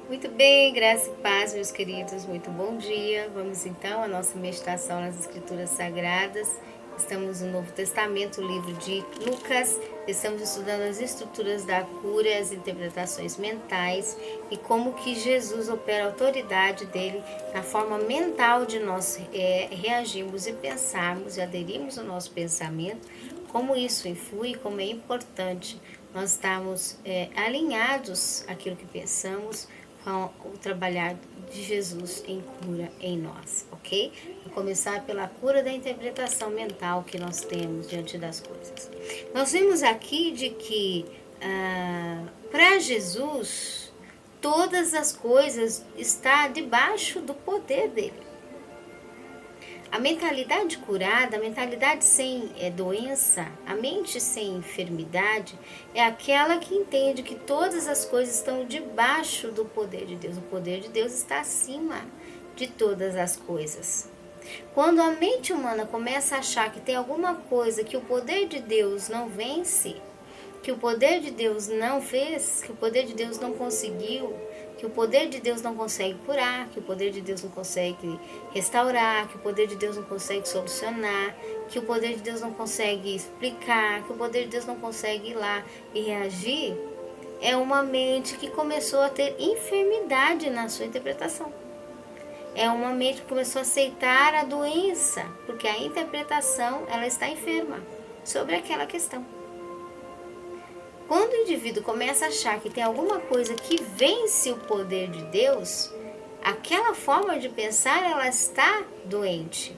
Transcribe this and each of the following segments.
Muito bem, graça e paz, meus queridos, muito bom dia. Vamos então à nossa meditação nas Escrituras Sagradas. Estamos no Novo Testamento, o livro de Lucas. Estamos estudando as estruturas da cura, as interpretações mentais e como que Jesus opera a autoridade dele na forma mental de nós reagirmos e pensarmos e aderirmos ao nosso pensamento, como isso influi, como é importante nós estarmos alinhados àquilo que pensamos, com o trabalhar de Jesus em cura em nós, ok? Vou começar pela cura da interpretação mental que nós temos diante das coisas. Nós vimos aqui de que para Jesus todas as coisas estão debaixo do poder dele. A mentalidade curada, a mentalidade sem doença, a mente sem enfermidade, é aquela que entende que todas as coisas estão debaixo do poder de Deus. O poder de Deus está acima de todas as coisas. Quando a mente humana começa a achar que tem alguma coisa que o poder de Deus não vence, que o poder de Deus não fez, que o poder de Deus não conseguiu, que o poder de Deus não consegue curar, que o poder de Deus não consegue restaurar, que o poder de Deus não consegue solucionar, que o poder de Deus não consegue explicar, que o poder de Deus não consegue ir lá e reagir, é uma mente que começou a ter enfermidade na sua interpretação. É uma mente que começou a aceitar a doença, porque a interpretação ela está enferma sobre aquela questão. Quando o indivíduo começa a achar que tem alguma coisa que vence o poder de Deus, aquela forma de pensar ela está doente.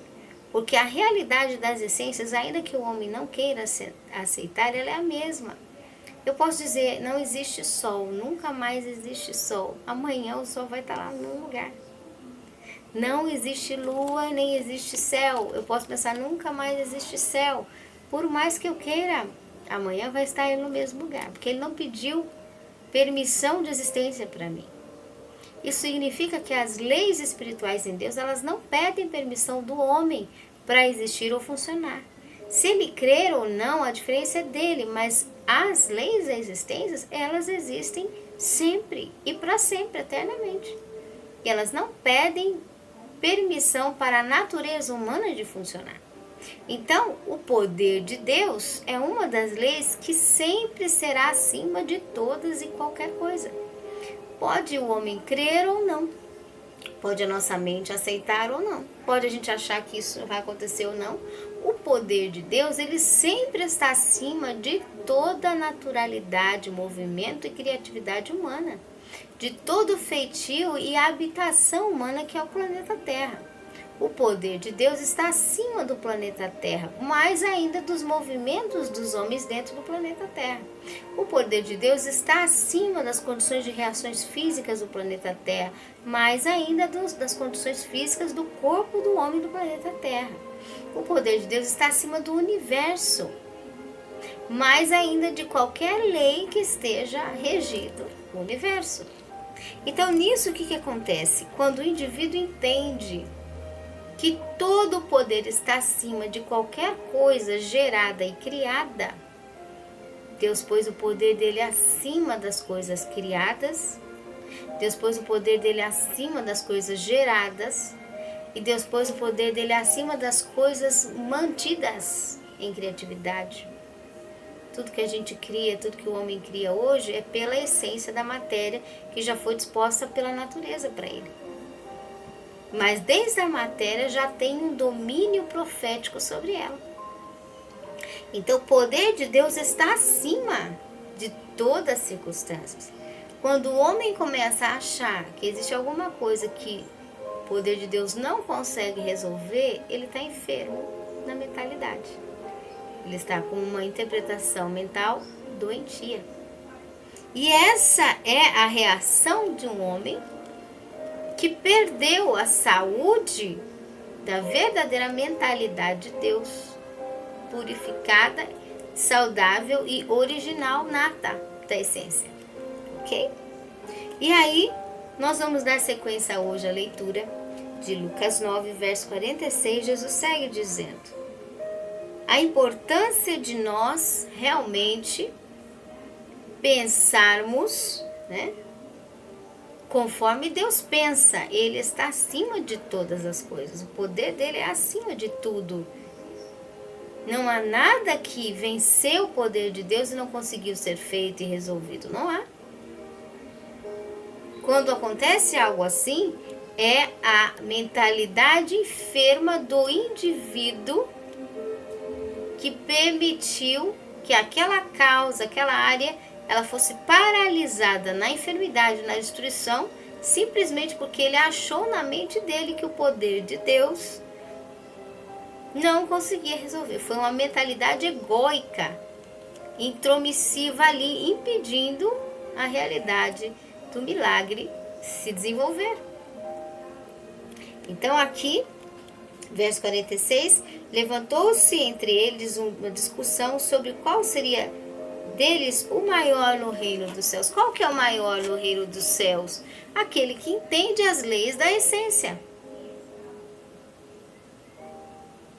Porque a realidade das essências, ainda que o homem não queira aceitar, ela é a mesma. Eu posso dizer, não existe sol, nunca mais existe sol. Amanhã o sol vai estar lá no lugar. Não existe lua, nem existe céu. Eu posso pensar, nunca mais existe céu. Por mais que eu queira, amanhã vai estar ele no mesmo lugar, porque ele não pediu permissão de existência para mim. Isso significa que as leis espirituais em Deus, elas não pedem permissão do homem para existir ou funcionar. Se ele crer ou não, a diferença é dele, mas as leis da existência, elas existem sempre e para sempre, eternamente. E elas não pedem permissão para a natureza humana de funcionar. Então, o poder de Deus é uma das leis que sempre será acima de todas e qualquer coisa. Pode o homem crer ou não, pode a nossa mente aceitar ou não, pode a gente achar que isso vai acontecer ou não. O poder de Deus, ele sempre está acima de toda a naturalidade, movimento e criatividade humana, de todo feitio e habitação humana que é o planeta Terra. O poder de Deus está acima do planeta Terra, mais ainda dos movimentos dos homens dentro do planeta Terra. O poder de Deus está acima das condições de reações físicas do planeta Terra, mais ainda das condições físicas do corpo do homem do planeta Terra. O poder de Deus está acima do universo, mais ainda de qualquer lei que esteja regido o universo. Então, nisso o que acontece? Quando o indivíduo entende que todo o poder está acima de qualquer coisa gerada e criada, Deus pôs o poder dele acima das coisas criadas, Deus pôs o poder dele acima das coisas geradas, e Deus pôs o poder dele acima das coisas mantidas em criatividade. Tudo que a gente cria, tudo que o homem cria hoje é pela essência da matéria que já foi disposta pela natureza para ele. Mas desde a matéria já tem um domínio profético sobre ela. Então o poder de Deus está acima de todas as circunstâncias. Quando o homem começa a achar que existe alguma coisa que o poder de Deus não consegue resolver, ele está enfermo na mentalidade. Ele está com uma interpretação mental doentia. E essa é a reação de um homem que perdeu a saúde da verdadeira mentalidade de Deus, purificada, saudável e original, nata da essência, ok? E aí, nós vamos dar sequência hoje à leitura de Lucas 9, verso 46, Jesus segue dizendo: a importância de nós realmente pensarmos, né, conforme Deus pensa, Ele está acima de todas as coisas. O poder dele é acima de tudo. Não há nada que venceu o poder de Deus e não conseguiu ser feito e resolvido. Não há. Quando acontece algo assim, é a mentalidade enferma do indivíduo que permitiu que aquela causa, aquela área, ela fosse paralisada na enfermidade, na destruição, simplesmente porque ele achou na mente dele que o poder de Deus não conseguia resolver. Foi uma mentalidade egóica, intromissiva ali, impedindo a realidade do milagre se desenvolver. Então aqui, verso 46, levantou-se entre eles uma discussão sobre qual seria deles o maior no reino dos céus. Qual que é o maior no reino dos céus? Aquele que entende as leis da essência.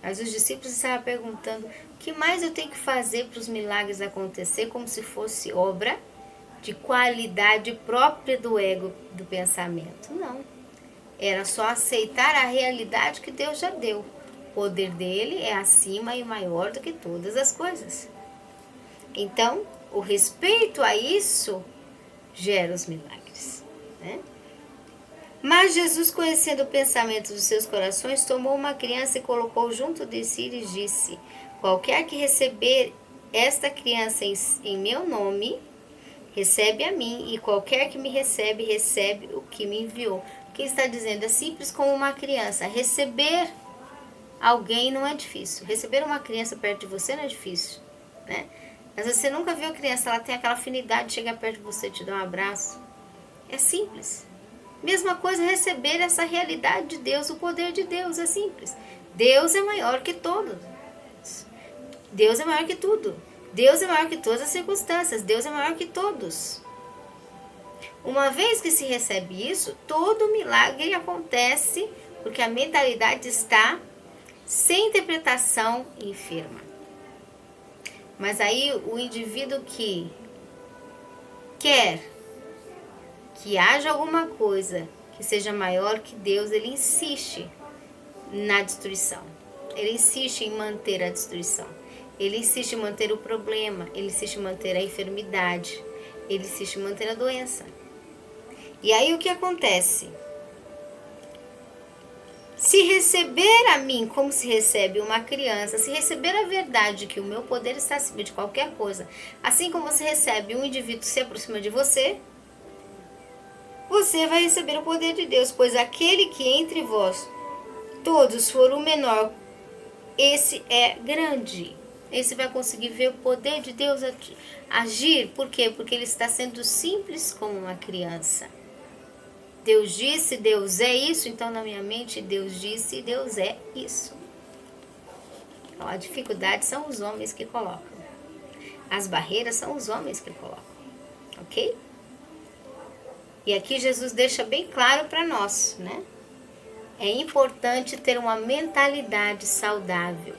Mas os discípulos estavam perguntando: o que mais eu tenho que fazer para os milagres acontecer, como se fosse obra de qualidade própria do ego, do pensamento? Não. Era só aceitar a realidade que Deus já deu. O poder dele é acima e maior do que todas as coisas. Então, o respeito a isso gera os milagres, né? Mas Jesus, conhecendo o pensamento dos seus corações, tomou uma criança e colocou junto de si e lhes disse: qualquer que receber esta criança em meu nome, recebe a mim, e qualquer que me recebe, recebe o que me enviou. O que ele está dizendo é simples como uma criança. Receber alguém não é difícil. Receber uma criança perto de você não é difícil, né? Mas você nunca viu a criança, ela tem aquela afinidade de chegar perto de você e te dar um abraço. É simples. Mesma coisa receber essa realidade de Deus, o poder de Deus, é simples. Deus é maior que todos. Deus é maior que tudo. Deus é maior que todas as circunstâncias. Deus é maior que todos. Uma vez que se recebe isso, todo milagre acontece porque a mentalidade está sem interpretação enferma. Mas aí o indivíduo que quer que haja alguma coisa que seja maior que Deus, ele insiste na destruição. Ele insiste em manter a destruição. Ele insiste em manter o problema. Ele insiste em manter a enfermidade. Ele insiste em manter a doença. E aí o que acontece? Se receber a mim como se recebe uma criança, se receber a verdade que o meu poder está acima de qualquer coisa, assim como você recebe um indivíduo que se aproxima de você, você vai receber o poder de Deus, pois aquele que entre vós todos for o menor, esse é grande. Esse vai conseguir ver o poder de Deus agir. Por quê? Porque ele está sendo simples como uma criança. Deus disse, Deus é isso, então na minha mente Deus disse e Deus é isso. Então, a dificuldade são os homens que colocam. As barreiras são os homens que colocam. Ok? E aqui Jesus deixa bem claro para nós, né? É importante ter uma mentalidade saudável.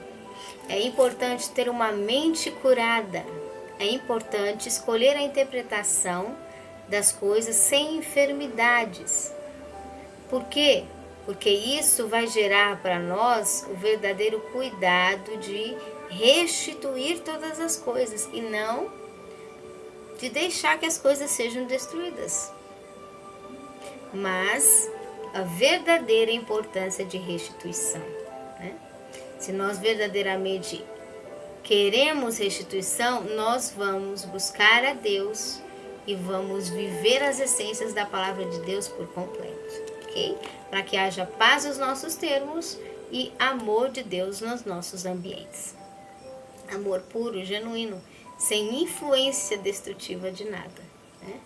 É importante ter uma mente curada. É importante escolher a interpretação das coisas sem enfermidades. Por quê? Porque isso vai gerar para nós o verdadeiro cuidado de restituir todas as coisas e não de deixar que as coisas sejam destruídas. Mas a verdadeira importância de restituição, né? Se nós verdadeiramente queremos restituição, nós vamos buscar a Deus e vamos viver as essências da palavra de Deus por completo, ok? Para que haja paz nos nossos termos e amor de Deus nos nossos ambientes. Amor puro, genuíno, sem influência destrutiva de nada, né?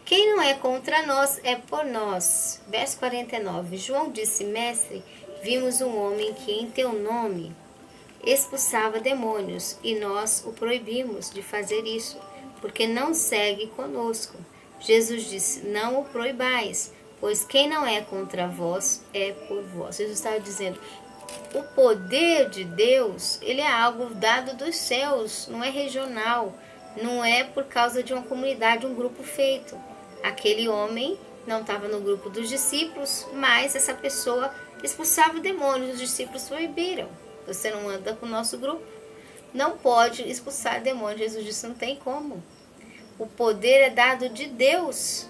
Quem não é contra nós é por nós. Verso 49. João disse: Mestre, vimos um homem que em teu nome expulsava demônios e nós o proibimos de fazer isso, porque não segue conosco. Jesus disse: não o proibais, pois quem não é contra vós é por vós. Jesus estava dizendo, o poder de Deus, ele é algo dado dos céus, não é regional, não é por causa de uma comunidade, um grupo feito. Aquele homem não estava no grupo dos discípulos, mas essa pessoa expulsava demônios. Os discípulos proibiram. Você não anda com o nosso grupo, não pode expulsar demônios. Jesus disse, não tem como. O poder é dado de Deus.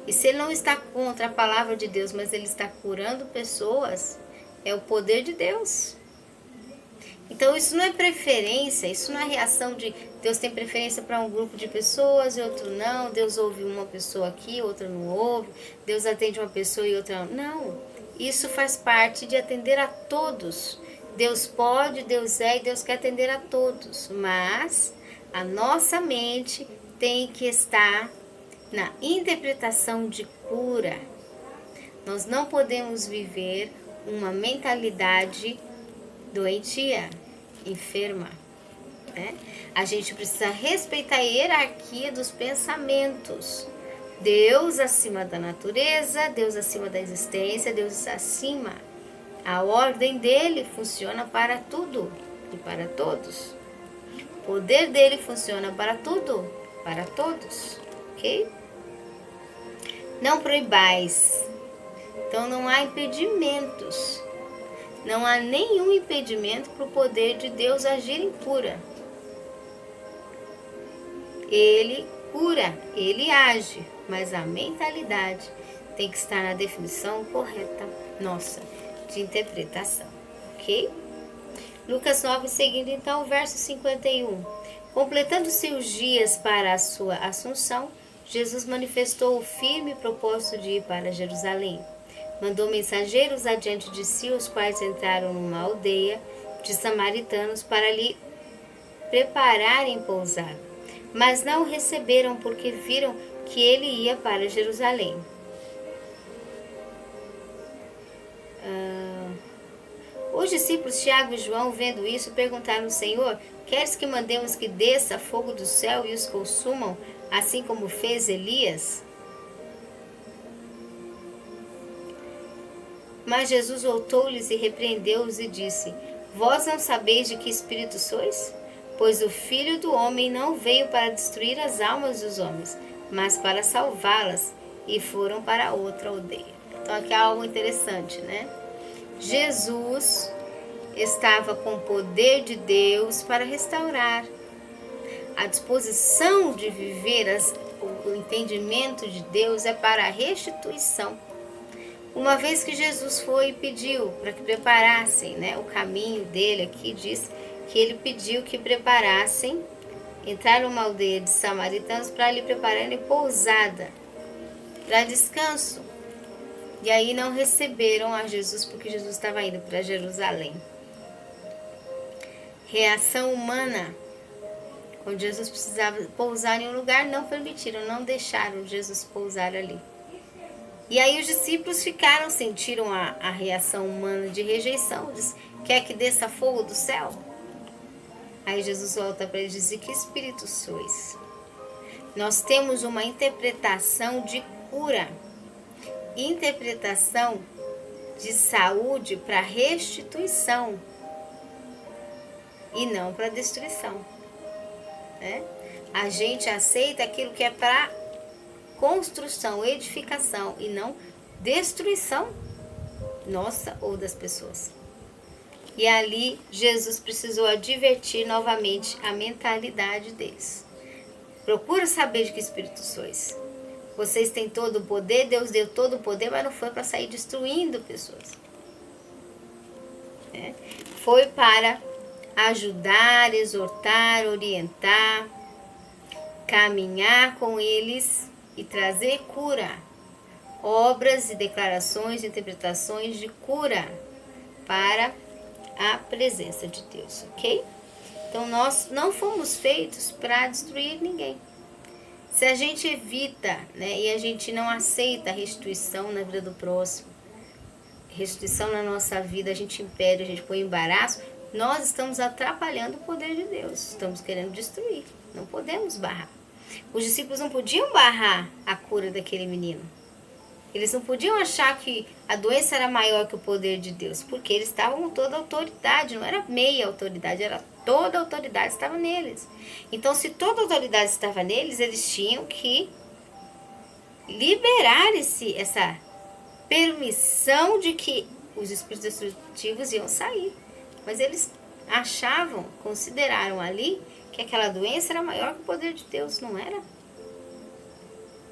E se ele não está contra a palavra de Deus, mas ele está curando pessoas, é o poder de Deus. Então isso não é preferência, isso não é reação de Deus tem preferência para um grupo de pessoas e outro não. Deus ouve uma pessoa aqui, outra não ouve. Deus atende uma pessoa e outra não. Isso faz parte de atender a todos. Deus pode, Deus é e Deus quer atender a todos. Mas a nossa mente tem que estar na interpretação de cura. Nós não podemos viver uma mentalidade doentia, enferma. Né? A gente precisa respeitar a hierarquia dos pensamentos. Deus acima da natureza, Deus acima da existência, Deus acima. A ordem dele funciona para tudo e para todos. O poder dele funciona para tudo, para todos. Ok? Não proibais. Então não há impedimentos. Não há nenhum impedimento para o poder de Deus agir em cura. Ele cura, ele age, mas a mentalidade tem que estar na definição correta nossa de interpretação, ok? Lucas 9, seguindo então o verso 51. Completando-se os dias para a sua assunção, Jesus manifestou o firme propósito de ir para Jerusalém. Mandou mensageiros adiante de si, os quais entraram numa aldeia de samaritanos para lhe prepararem pousada. Mas não o receberam porque viram que ele ia para Jerusalém. Os discípulos Tiago e João, vendo isso, perguntaram ao Senhor: queres que mandemos que desça fogo do céu e os consumam, assim como fez Elias? Mas Jesus voltou-lhes e repreendeu-os e disse: vós não sabeis de que espírito sois? Pois o Filho do Homem não veio para destruir as almas dos homens, mas para salvá-las. E foram para outra aldeia. Então aqui há algo interessante, né? Jesus estava com o poder de Deus para restaurar. A disposição de viver o entendimento de Deus é para a restituição. Uma vez que Jesus foi e pediu para que preparassem, né, o caminho dele, aqui diz que ele pediu que preparassem, entraram numa aldeia de samaritanos para lhe prepararem pousada, para descanso. E aí não receberam a Jesus porque Jesus estava indo para Jerusalém. Reação humana. Quando Jesus precisava pousar em um lugar, não permitiram, não deixaram Jesus pousar ali. E aí os discípulos sentiram a reação humana de rejeição. Diz, quer que desça fogo do céu? Aí Jesus volta para eles e diz, que espírito sois? Nós temos uma interpretação de cura. Interpretação de saúde para restituição. E não para destruição. Né? A gente aceita aquilo que é para construção, edificação e não destruição nossa ou das pessoas. E ali Jesus precisou advertir novamente a mentalidade deles. Procura saber de que espírito sois. Vocês têm todo o poder, Deus deu todo o poder, mas não foi para sair destruindo pessoas. Foi para ajudar, exortar, orientar, caminhar com eles e trazer cura, obras e declarações, interpretações de cura para a presença de Deus, ok? Então nós não fomos feitos para destruir ninguém. Se a gente evita, né, e a gente não aceita a restituição na vida do próximo, restituição na nossa vida, a gente impede, a gente põe embaraço, nós estamos atrapalhando o poder de Deus, estamos querendo destruir, não podemos barrar. Os discípulos não podiam barrar a cura daquele menino. Eles não podiam achar que a doença era maior que o poder de Deus, porque eles estavam com toda a autoridade, não era meia autoridade, era toda a autoridade estava neles. Então, se toda a autoridade estava neles, eles tinham que liberar essa permissão de que os espíritos destrutivos iam sair. Mas eles achavam, consideraram ali que aquela doença era maior que o poder de Deus. Não era?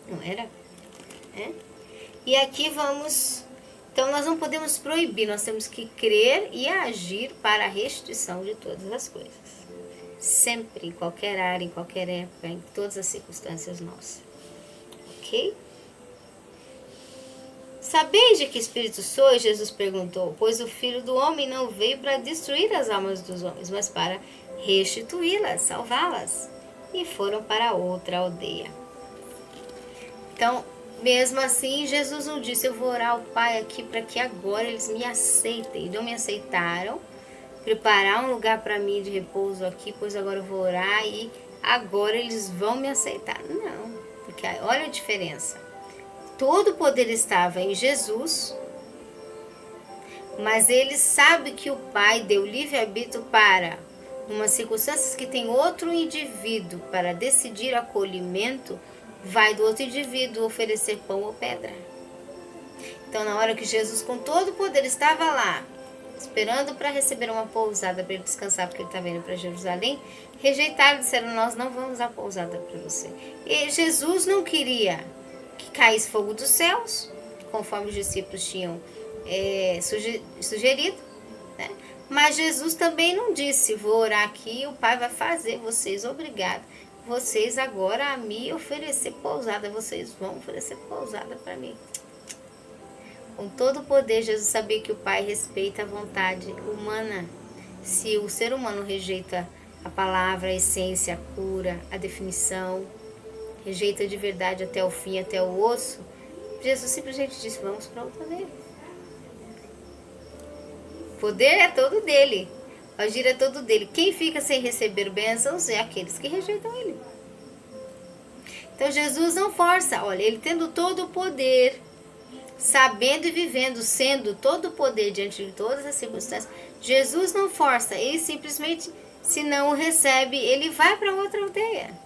Não era? É? E aqui vamos... Então nós não podemos proibir, nós temos que crer e agir para a restituição de todas as coisas. Sempre, em qualquer área, em qualquer época, em todas as circunstâncias nossas. Ok? Sabeis de que espírito sois? Jesus perguntou. Pois o Filho do Homem não veio para destruir as almas dos homens, mas para restituí-las, salvá-las. E foram para outra aldeia. Então, mesmo assim, Jesus não disse, eu vou orar ao Pai aqui para que agora eles me aceitem. Não me aceitaram, preparar um lugar para mim de repouso aqui, pois agora eu vou orar e agora eles vão me aceitar. Não, porque olha a diferença. Todo o poder estava em Jesus, mas ele sabe que o Pai deu livre-arbítrio para, numa circunstância que tem outro indivíduo para decidir acolhimento, vai do outro indivíduo oferecer pão ou pedra. Então, na hora que Jesus, com todo o poder, estava lá, esperando para receber uma pousada para ele descansar, porque ele estava indo para Jerusalém, rejeitaram e disseram, nós não vamos dar pousada para você. E Jesus não queria que caísse fogo dos céus, conforme os discípulos tinham sugerido, né? Mas Jesus também não disse, vou orar aqui e o Pai vai fazer vocês, obrigado. Vocês agora a me oferecer pousada, vocês vão oferecer pousada para mim. Com todo o poder, Jesus sabia que o Pai respeita a vontade humana. Se o ser humano rejeita a palavra, a essência, a cura, a definição, rejeita de verdade até o fim, até o osso, Jesus simplesmente disse, vamos para o poder. O poder é todo dele. O agir é todo dele. Quem fica sem receber bênçãos é aqueles que rejeitam ele. Então Jesus não força. Olha, ele tendo todo o poder, sabendo e vivendo, sendo todo o poder diante de todas as circunstâncias, Jesus não força. Ele simplesmente, se não o recebe, ele vai para outra aldeia.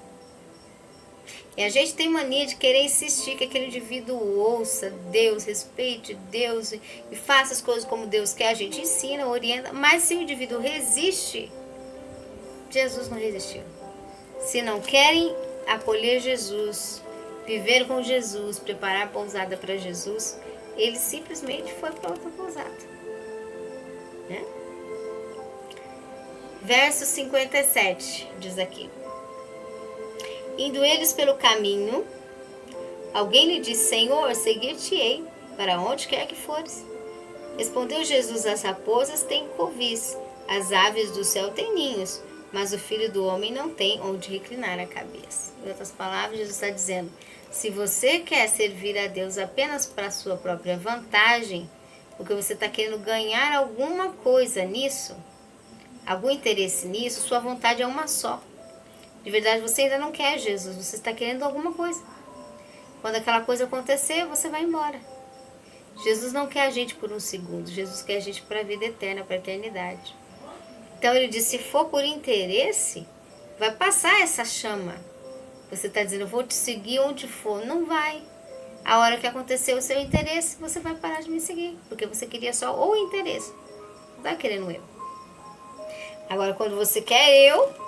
E a gente tem mania de querer insistir que aquele indivíduo ouça Deus, respeite Deus e faça as coisas como Deus quer. A gente ensina, orienta, mas se o indivíduo resiste, Jesus não resistiu. Se não querem acolher Jesus, viver com Jesus, preparar a pousada para Jesus, ele simplesmente foi para outra pousada. Né? Verso 57 diz aqui. Indo eles pelo caminho, alguém lhe disse, Senhor, seguir-te-ei, para onde quer que fores. Respondeu Jesus, as raposas têm covis, as aves do céu têm ninhos, mas o Filho do Homem não tem onde reclinar a cabeça. Em outras palavras, Jesus está dizendo, se você quer servir a Deus apenas para a sua própria vantagem, porque você está querendo ganhar alguma coisa nisso, algum interesse nisso, sua vontade é uma só. De verdade, você ainda não quer Jesus, você está querendo alguma coisa. Quando aquela coisa acontecer, você vai embora. Jesus não quer a gente por um segundo, Jesus quer a gente para a vida eterna, para a eternidade. Então ele disse, se for por interesse, vai passar essa chama. Você está dizendo, eu vou te seguir onde for. Não vai. A hora que acontecer o seu interesse, você vai parar de me seguir, porque você queria só o interesse. Não está querendo eu. Agora, quando você quer eu,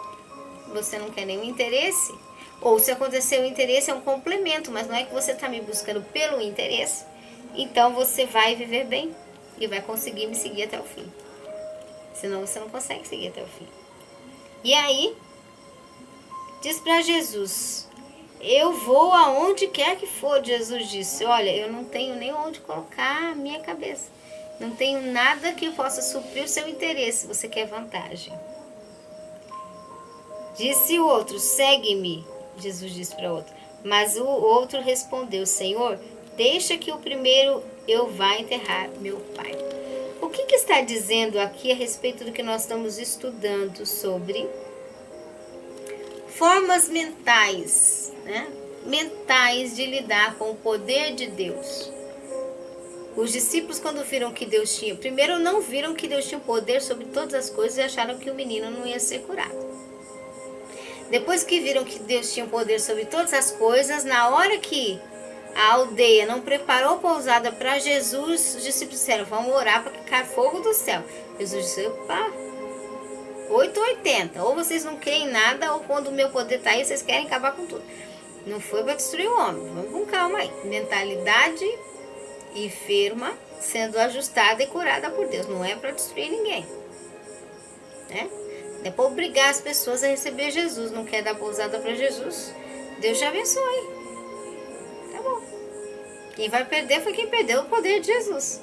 você não quer nenhum interesse, ou se acontecer o interesse é um complemento, mas não é que você está me buscando pelo interesse, então você vai viver bem e vai conseguir me seguir até o fim. Senão você não consegue seguir até o fim. E aí, diz para Jesus, eu vou aonde quer que for. Jesus disse, olha, eu não tenho nem onde colocar a minha cabeça. Não tenho nada que possa suprir o seu interesse. Você quer vantagem. Disse o outro, segue-me, Jesus disse para o outro. Mas o outro respondeu, Senhor, deixa que o primeiro eu vá enterrar meu pai. O que está dizendo aqui a respeito do que nós estamos estudando sobre formas mentais, né? Mentais de lidar com o poder de Deus. Os discípulos, quando viram que Deus tinha, primeiro não viram que Deus tinha poder sobre todas as coisas e acharam que o menino não ia ser curado. Depois que viram que Deus tinha poder sobre todas as coisas, na hora que a aldeia não preparou pousada para Jesus, os discípulos disseram, vamos orar para que caia fogo do céu. Jesus disse, opa, 880, ou vocês não creem em nada, ou quando o meu poder está aí, vocês querem acabar com tudo. Não foi para destruir o homem, vamos com calma aí. Mentalidade enferma sendo ajustada e curada por Deus, não é para destruir ninguém, né? Não é para obrigar as pessoas a receber Jesus, não quer dar pousada para Jesus, Deus te abençoe, tá bom. Quem vai perder foi quem perdeu o poder de Jesus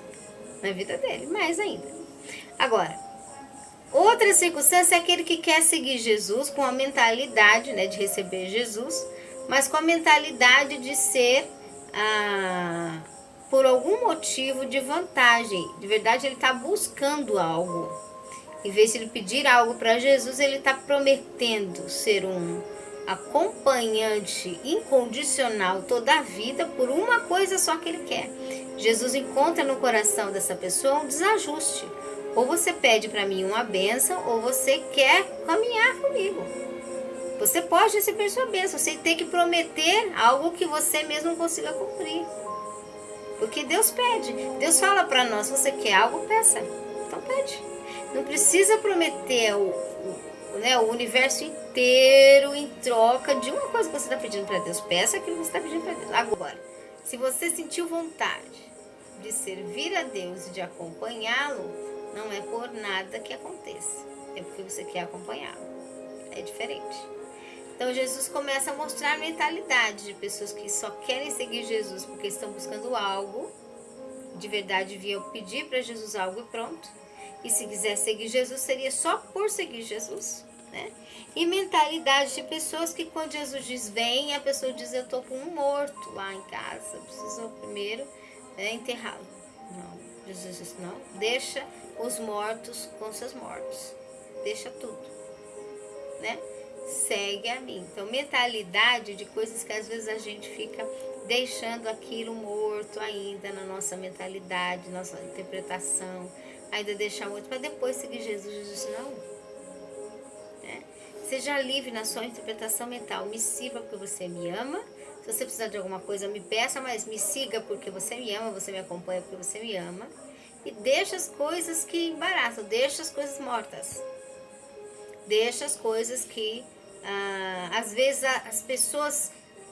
na vida dele, mais ainda. Agora, outra circunstância é aquele que quer seguir Jesus com a mentalidade, né, de receber Jesus, mas com a mentalidade de ser, por algum motivo, de vantagem. De verdade, ele está buscando algo. Em vez de ele pedir algo para Jesus, ele está prometendo ser um acompanhante incondicional toda a vida por uma coisa só que ele quer. Jesus encontra no coração dessa pessoa um desajuste. Ou você pede para mim uma bênção, ou você quer caminhar comigo. Você pode receber sua bênção, você tem que prometer algo que você mesmo não consiga cumprir. Porque Deus pede. Deus fala para nós, se você quer algo, peça. Então pede. Não precisa prometer o universo inteiro em troca de uma coisa que você está pedindo para Deus. Peça aquilo que você está pedindo para Deus. Agora, se você sentiu vontade de servir a Deus e de acompanhá-lo, não é por nada que aconteça. É porque você quer acompanhá-lo. É diferente. Então Jesus começa a mostrar a mentalidade de pessoas que só querem seguir Jesus porque estão buscando algo. De verdade, deviam pedir para Jesus algo e pronto. E se quiser seguir Jesus, seria só por seguir Jesus, né? E mentalidade de pessoas que quando Jesus diz vem, a pessoa diz eu estou com um morto lá em casa, preciso primeiro enterrá-lo. Não, Jesus diz não, deixa os mortos com seus mortos, deixa tudo, né? Segue a mim. Então, mentalidade de coisas que às vezes a gente fica deixando aquilo morto ainda na nossa mentalidade, nossa interpretação, ainda deixar morto para depois seguir Jesus. Jesus não. Né? Seja livre na sua interpretação mental. Me sirva porque você me ama. Se você precisar de alguma coisa, me peça, mas me siga porque você me ama, você me acompanha porque você me ama. E deixa as coisas que embaraçam, deixa as coisas mortas. Deixa as coisas que, às vezes, as pessoas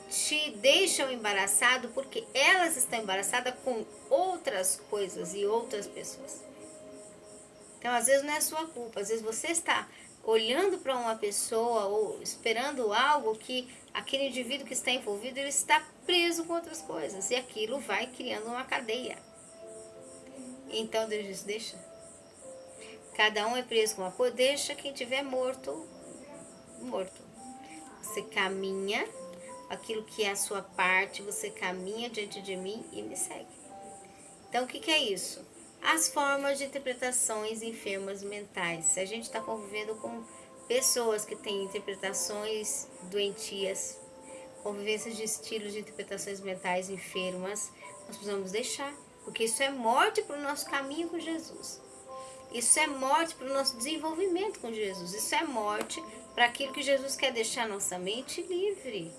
te deixam embaraçado porque elas estão embaraçadas com outras coisas e outras pessoas. Então, às vezes, não é sua culpa. Às vezes, você está olhando para uma pessoa ou esperando algo que aquele indivíduo que está envolvido, ele está preso com outras coisas. E aquilo vai criando uma cadeia. Então, Deus diz, deixa. Cada um é preso com uma coisa, deixa quem tiver morto, morto. Você caminha, aquilo que é a sua parte, você caminha diante de mim e me segue. Então, o que é isso? As formas de interpretações enfermas mentais. Se a gente está convivendo com pessoas que têm interpretações doentias, convivências de estilos de interpretações mentais enfermas, nós precisamos deixar, porque isso é morte para o nosso caminho com Jesus. Isso é morte para o nosso desenvolvimento com Jesus. Isso é morte para aquilo que Jesus quer deixar nossa mente livre,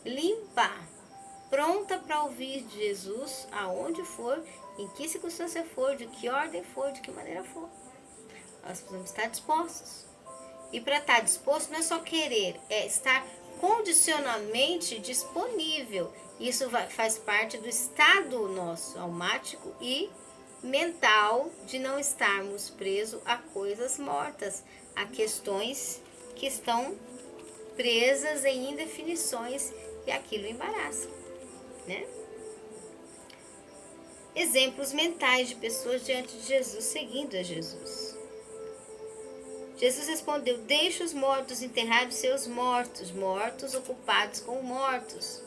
limpa, pronta para ouvir de Jesus aonde for, em que circunstância for, de que ordem for, de que maneira for. Nós precisamos estar dispostos. E para estar disposto não é só querer, é estar condicionalmente disponível. Isso faz parte do estado nosso almático e mental de não estarmos presos a coisas mortas, a questões que estão presas em indefinições e aquilo embaraça, né? Exemplos mentais de pessoas diante de Jesus, seguindo a Jesus. Jesus respondeu, deixa os mortos enterrar os seus mortos, mortos ocupados com mortos.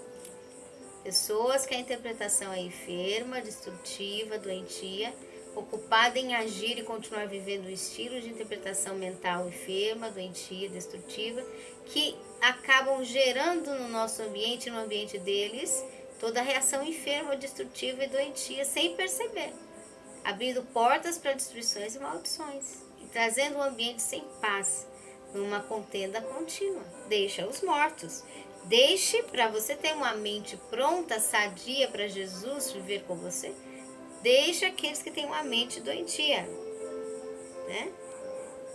Pessoas que a interpretação é enferma, destrutiva, doentia, ocupada em agir e continuar vivendo um estilo de interpretação mental enferma, doentia, destrutiva, que acabam gerando no nosso ambiente, no ambiente deles, toda a reação enferma, destrutiva e doentia, sem perceber, abrindo portas para destruições e maldições, e trazendo um ambiente sem paz, numa contenda contínua. Deixa os mortos. Deixe, para você ter uma mente pronta, sadia para Jesus viver com você, deixe aqueles que têm uma mente doentia, né?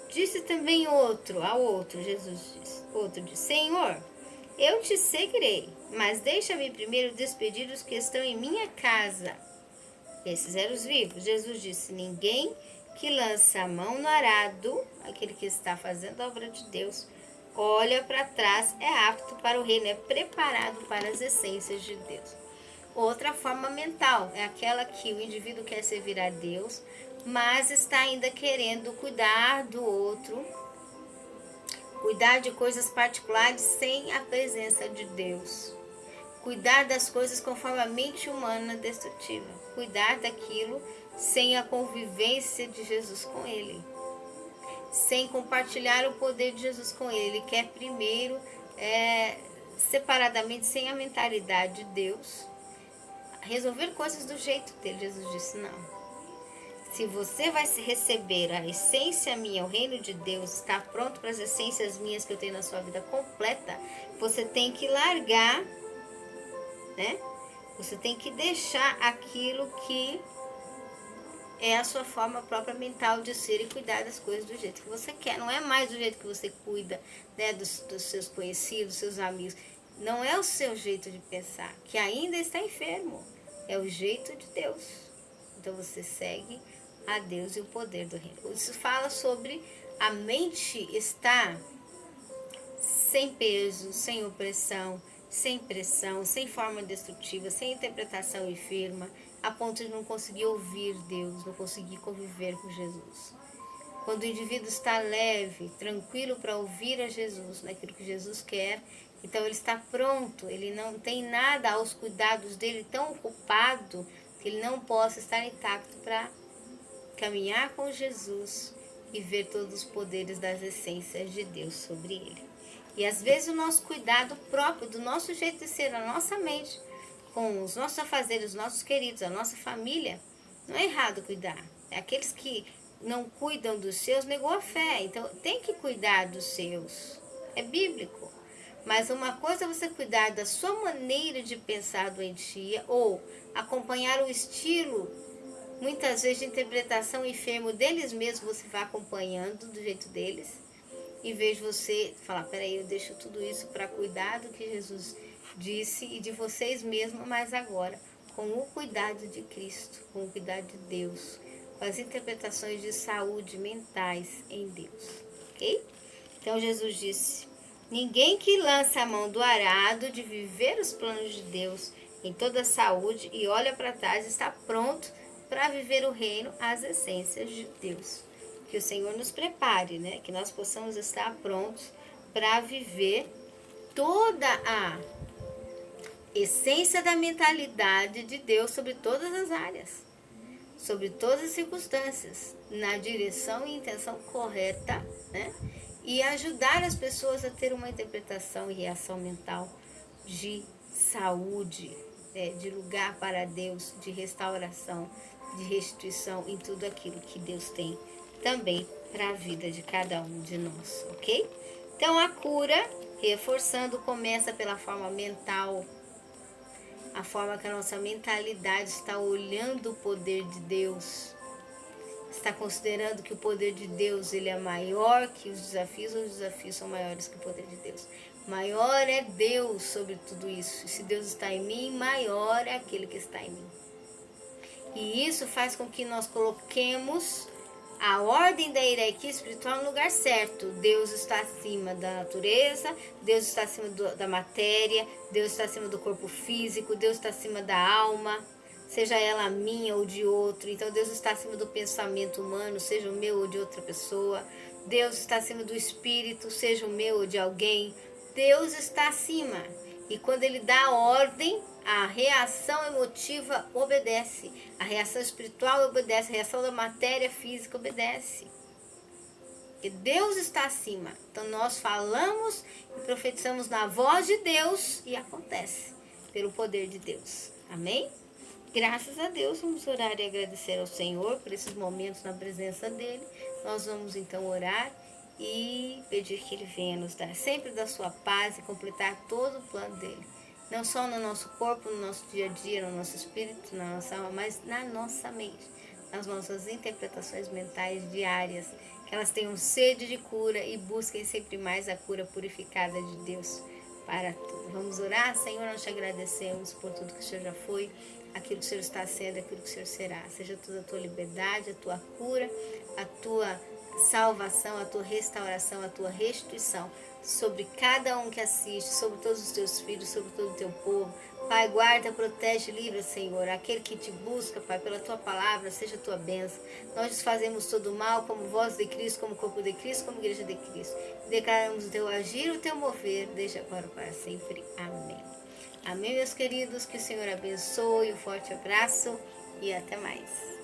Disse também ao outro, Jesus disse, outro disse, Senhor, eu te seguirei, mas deixa-me primeiro despedir os que estão em minha casa. Esses eram os vivos. Jesus disse, ninguém que lança a mão no arado, aquele que está fazendo a obra de Deus, olha para trás, é apto para o reino, é preparado para as essências de Deus. Outra forma mental é aquela que o indivíduo quer servir a Deus, mas está ainda querendo cuidar do outro, cuidar de coisas particulares sem a presença de Deus. Cuidar das coisas conforme a mente humana destrutiva. Cuidar daquilo sem a convivência de Jesus com ele. Sem compartilhar o poder de Jesus com ele. Ele quer primeiro, separadamente, sem a mentalidade de Deus, resolver coisas do jeito dele. Jesus disse, não. Se você vai receber a essência minha, o reino de Deus, está pronto para as essências minhas que eu tenho na sua vida completa, você tem que largar, né? Você tem que deixar aquilo que é a sua forma própria mental de ser e cuidar das coisas do jeito que você quer. Não é mais do jeito que você cuida, né, dos seus conhecidos, dos seus amigos. Não é o seu jeito de pensar, que ainda está enfermo. É o jeito de Deus. Então você segue a Deus e o poder do reino. Isso fala sobre a mente estar sem peso, sem opressão, sem pressão, sem forma destrutiva, sem interpretação enferma, a ponto de não conseguir ouvir Deus, não conseguir conviver com Jesus. Quando o indivíduo está leve, tranquilo para ouvir a Jesus, naquilo que Jesus quer, então ele está pronto, ele não tem nada aos cuidados dele tão ocupado que ele não possa estar intacto para caminhar com Jesus e ver todos os poderes das essências de Deus sobre ele. E às vezes o nosso cuidado próprio, do nosso jeito de ser, a nossa mente, com os nossos afazeres, os nossos queridos, a nossa família, não é errado cuidar. Aqueles que não cuidam dos seus negou a fé, então tem que cuidar dos seus. É bíblico. Mas uma coisa é você cuidar da sua maneira de pensar doentia ou acompanhar o estilo, muitas vezes de interpretação enfermo deles mesmos, você vai acompanhando do jeito deles, em vez de você falar, peraí, eu deixo tudo isso para cuidar do que Jesus disse e de vocês mesmos, mas agora com o cuidado de Cristo, com o cuidado de Deus, com as interpretações de saúde mentais em Deus, ok? Então Jesus disse, ninguém que lança a mão do arado de viver os planos de Deus em toda a saúde e olha para trás está pronto para viver o reino, as essências de Deus. Que o Senhor nos prepare, né? Que nós possamos estar prontos para viver toda a essência da mentalidade de Deus sobre todas as áreas, sobre todas as circunstâncias, na direção e intenção correta, né? E ajudar as pessoas a ter uma interpretação e reação mental de saúde, de lugar para Deus, de restauração, de restituição em tudo aquilo que Deus tem também para a vida de cada um de nós, ok? Então a cura, reforçando, começa pela forma mental, a forma que a nossa mentalidade está olhando o poder de Deus, está considerando que o poder de Deus ele é maior que os desafios são maiores que o poder de Deus. Maior é Deus sobre tudo isso. E se Deus está em mim, maior é aquele que está em mim. E isso faz com que nós coloquemos a ordem da hierarquia espiritual no lugar certo. Deus está acima da natureza, Deus está acima da matéria, Deus está acima do corpo físico, Deus está acima da alma, seja ela minha ou de outro. Então Deus está acima do pensamento humano, seja o meu ou de outra pessoa. Deus está acima do espírito, seja o meu ou de alguém. Deus está acima. E quando ele dá a ordem, a reação emotiva obedece. A reação espiritual obedece. A reação da matéria física obedece. E Deus está acima. Então nós falamos e profetizamos na voz de Deus e acontece pelo poder de Deus. Amém? Graças a Deus, vamos orar e agradecer ao Senhor por esses momentos na presença dele. Nós vamos então orar e pedir que Ele venha nos dar sempre da sua paz e completar todo o plano dele. Não só no nosso corpo, no nosso dia a dia, no nosso espírito, na nossa alma, mas na nossa mente, nas nossas interpretações mentais diárias, que elas tenham sede de cura e busquem sempre mais a cura purificada de Deus para tudo. Vamos orar? Senhor, nós te agradecemos por tudo que o Senhor já foi, aquilo que o Senhor está sendo, aquilo que o Senhor será. Seja toda a tua liberdade, a tua cura, a tua salvação, a tua restauração, a tua restituição sobre cada um que assiste, sobre todos os teus filhos, sobre todo o teu povo. Pai, guarda, protege, livra, Senhor, aquele que te busca, Pai, pela tua palavra, seja a tua bênção. Nós desfazemos todo o mal, como voz de Cristo, como corpo de Cristo, como igreja de Cristo. Declaramos o teu agir, o teu mover, desde agora para sempre. Amém. Amém, meus queridos, que o Senhor abençoe, um forte abraço e até mais.